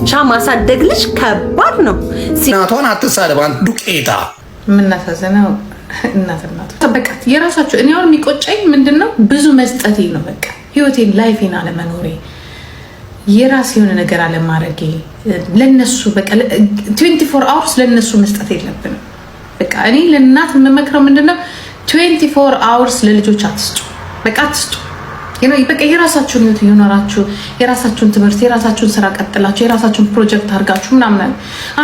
ቻ ማሳደግ ልጅ ከባድ ነው። እናቷን አትሳደባን ዱቄታ ምናሳዘነው እናት በቃ የራሳችሁ እኔ አሁን የሚቆጨኝ ምንድነው ብዙ መስጠቴ ነው። በቃ ህይወቴን ላይፌን አለመኖሬ የራስ የሆነ ነገር አለማረጌ ለነሱ በቃ 24 hours ለነሱ መስጠት የለብንም። በቃ እኔ ለእናት የምመክረው ምንድነው 24 hours ለልጆች አትስጡ። በቃ አትስጡ። በቃ የራሳችሁን ህይወት ይኖራችሁ የራሳችሁን ትምህርት የራሳችሁን ስራ ቀጥላችሁ የራሳችሁን ፕሮጀክት አድርጋችሁ ምናምን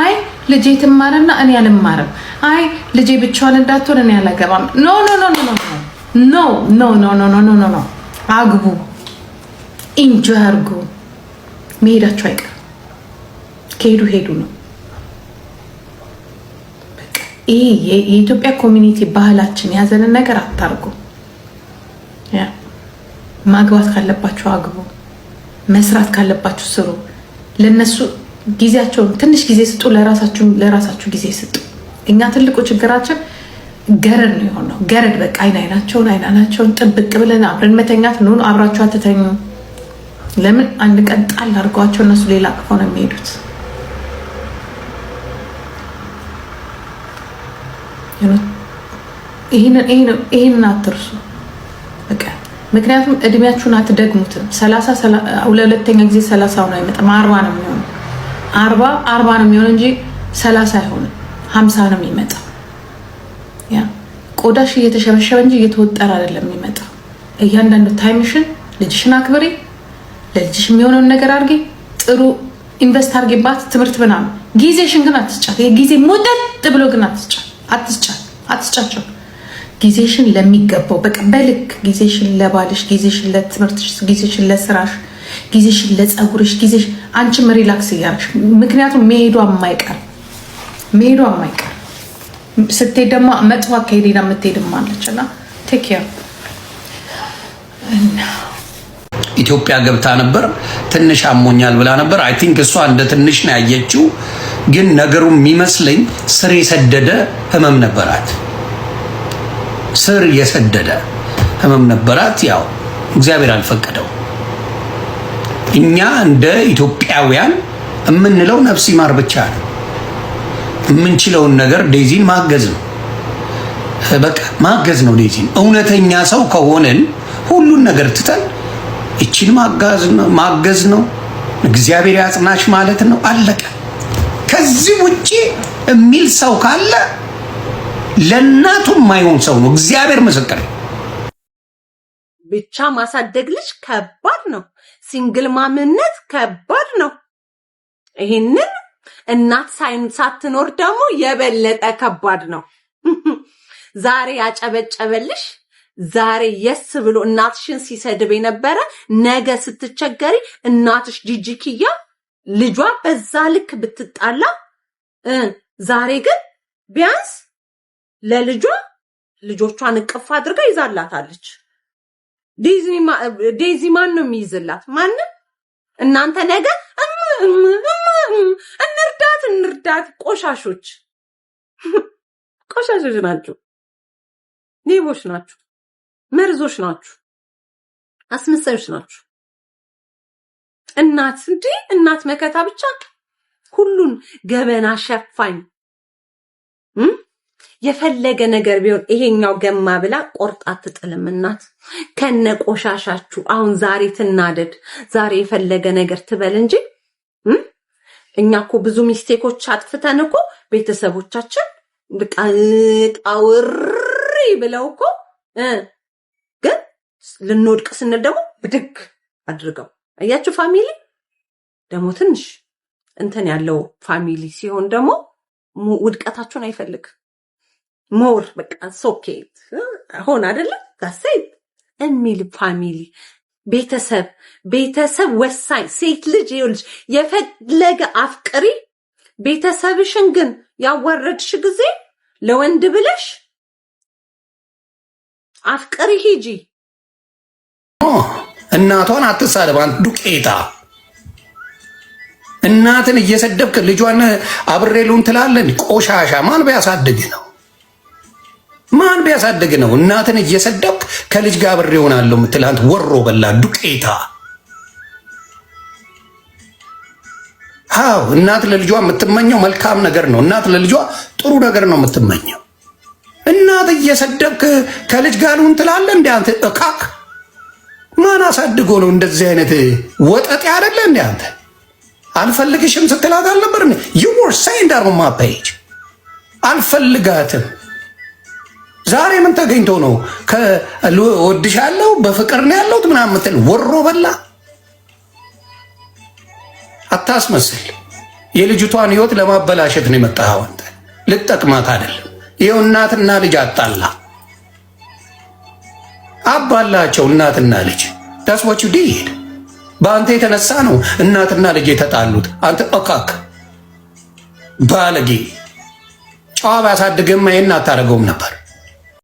አይ ልጄ ትማርና እኔ አልማርም አይ ልጄ ብቻዋን እንዳትሆን እኔ አላገባም ኖ ኖ ኖ ኖ ኖ ኖ ኖ ኖ ኖ ኖ ኖ አግቡ ኢንጆይ አድርጉ። መሄዳችሁ አይቀር ከሄዱ ሄዱ ነው። በቃ ይሄ የኢትዮጵያ ኮሚኒቲ ባህላችን ያዘንን ነገር አታርጉ። ያ ማግባት ካለባችሁ አግቡ፣ መስራት ካለባችሁ ስሩ። ለነሱ ጊዜያቸውን ትንሽ ጊዜ ስጡ፣ ለራሳችሁ ጊዜ ስጡ። እኛ ትልቁ ችግራችን ገረድ ነው የሆነው። ገረድ በቃ አይናቸውን ጥብቅ ብለን አብረን መተኛት ነው። አብራችሁ አትተኙ። ለምን አንድ ቀን ጣል አድርጓቸው እነሱ ሌላ ክፉ ነው የሚሄዱት። ይሄንን አትርሱ። በቃ ምክንያቱም እድሜያችሁን አትደግሙትም። 30 ሁለተኛ ጊዜ 30 ነው አይመጣም። 40 ነው የሚሆነው። 40 ነው የሚሆነው እንጂ 30 አይሆንም። 50 ነው የሚመጣው። ያ ቆዳሽ እየተሸበሸበ እንጂ እየተወጠረ አይደለም የሚመጣው። እያንዳንዱ ታይምሽን ልጅሽን አክብሪ። ለልጅሽ የሚሆነውን ነገር አድርጊ። ጥሩ ኢንቨስት አድርጊባት። ትምህርት ምናምን ጊዜሽን ግን አትስጫት። የጊዜ ሞደድ ብሎ ግን አትስጫቸው። ጊዜሽን ለሚገባው በቃ በልክ ጊዜሽን ለባልሽ፣ ጊዜሽን ለትምህርትሽ፣ ጊዜሽን ለስራሽ፣ ጊዜሽን ለፀጉርሽ፣ ጊዜሽ አንቺም ሪላክስ እያደረግሽ ምክንያቱም መሄዷ የማይቀር ስትሄድ ደግሞ መጥፎ አካሄድ ሄዳ የምትሄድም አለች እና ቴክ ኬር። ኢትዮጵያ ገብታ ነበር። ትንሽ አሞኛል ብላ ነበር። አይ ቲንክ እሷ እንደ ትንሽ ነው ያየችው፣ ግን ነገሩ የሚመስለኝ ስር የሰደደ ህመም ነበራት። ስር የሰደደ ህመም ነበራት። ያው እግዚአብሔር አልፈቀደው። እኛ እንደ ኢትዮጵያውያን የምንለው ነፍስ ይማር ብቻ ነው። የምንችለውን ነገር ዴዚን ማገዝ ነው። በቃ ማገዝ ነው ዴዚን። እውነተኛ ሰው ከሆነን ሁሉን ነገር ትተን እቺን ማገዝ ነው። እግዚአብሔር ያጽናሽ ማለት ነው። አለቀ። ከዚህ ውጪ የሚል ሰው ካለ ለእናቱ የማይሆን ሰው ነው። እግዚአብሔር ምስክር። ብቻ ማሳደግ ልጅ ከባድ ነው። ሲንግል ማምነት ከባድ ነው። ይሄንን እናት ሳትኖር ደግሞ የበለጠ ከባድ ነው። ዛሬ ያጨበጨበልሽ ዛሬ የስ ብሎ እናትሽን ሲሰድብ የነበረ ነገ ስትቸገሪ እናትሽ ጂጂኪያ ልጇ በዛ ልክ ብትጣላ ዛሬ ግን ቢያንስ ልጆቿን እቅፍ አድርጋ ይዛላታለች። ዴዚ ማን ነው የሚይዝላት? ማንም። እናንተ ነገ እንርዳት። ቆሻሾች ናችሁ፣ ሌቦች ናችሁ፣ መርዞች ናችሁ፣ አስመሳዮች ናችሁ። እናት መከታ ብቻ ሁሉን ገበና ሸፋኝ። የፈለገ ነገር ቢሆን ይሄኛው ገማ ብላ ቆርጣ አትጥልም እናት ከነ ቆሻሻችሁ። አሁን ዛሬ ትናደድ፣ ዛሬ የፈለገ ነገር ትበል እንጂ እኛ እኮ ብዙ ሚስቴኮች አጥፍተን እኮ ቤተሰቦቻችን ቃውሪ ብለው እኮ ግን ልንወድቅ ስንል ደግሞ ብድግ አድርገው አያችሁ። ፋሚሊ ደግሞ ትንሽ እንትን ያለው ፋሚሊ ሲሆን ደግሞ ውድቀታችሁን አይፈልግ ሞር በቃ ሶኬት ሆነ አይደለ ጋሴት የሚል ፋሚሊ ቤተሰብ ወሳኝ። ሴት ልጅ ይኸውልሽ የፈለገ አፍቅሪ፣ ቤተሰብሽን ግን ያዋረድሽ ጊዜ ለወንድ ብለሽ አፍቅሪ ሂጂ። እናቷን አትሳደብ አንተ ዱቄታ። እናትን እየሰደብክ ልጇን አብሬሉን ትላለን። ቆሻሻ ማን ቢያሳድግ ነው? እናትን እየሰደብክ ከልጅ ጋር አብሬ ሆናለሁ የምትል አንተ ወሮ በላ ዱቄታ። አዎ እናት ለልጇ የምትመኘው መልካም ነገር ነው። እናት ለልጇ ጥሩ ነገር ነው የምትመኘው። እናት እየሰደብክ ከልጅ ጋር ልሁን ትላለህ እንዴ አንተ እካክ? ማን አሳድጎ ነው እንደዚህ አይነት ወጠጤ አይደለ እንዴ አንተ? አልፈልግሽም ስትላት አልነበር? you were saying that on my page አልፈልጋትም። ዛሬ ምን ተገኝቶ ነው ከወድሻለሁ በፍቅር ነው ያለሁት ምናምን የምትል ወሮ በላ? አታስመስል። የልጅቷን ህይወት ለማበላሸት ነው የመጣኸው አንተ፣ ልጠቅማት አይደለም። ይኸው እናትና ልጅ አጣላ አባላቸው። እናትና ልጅ that's what you did። በአንተ የተነሳ ነው እናትና ልጅ የተጣሉት። አንተ እካክ ባለጌ። ጨዋ ባሳድግማ ይሄን አታደርገውም ነበር።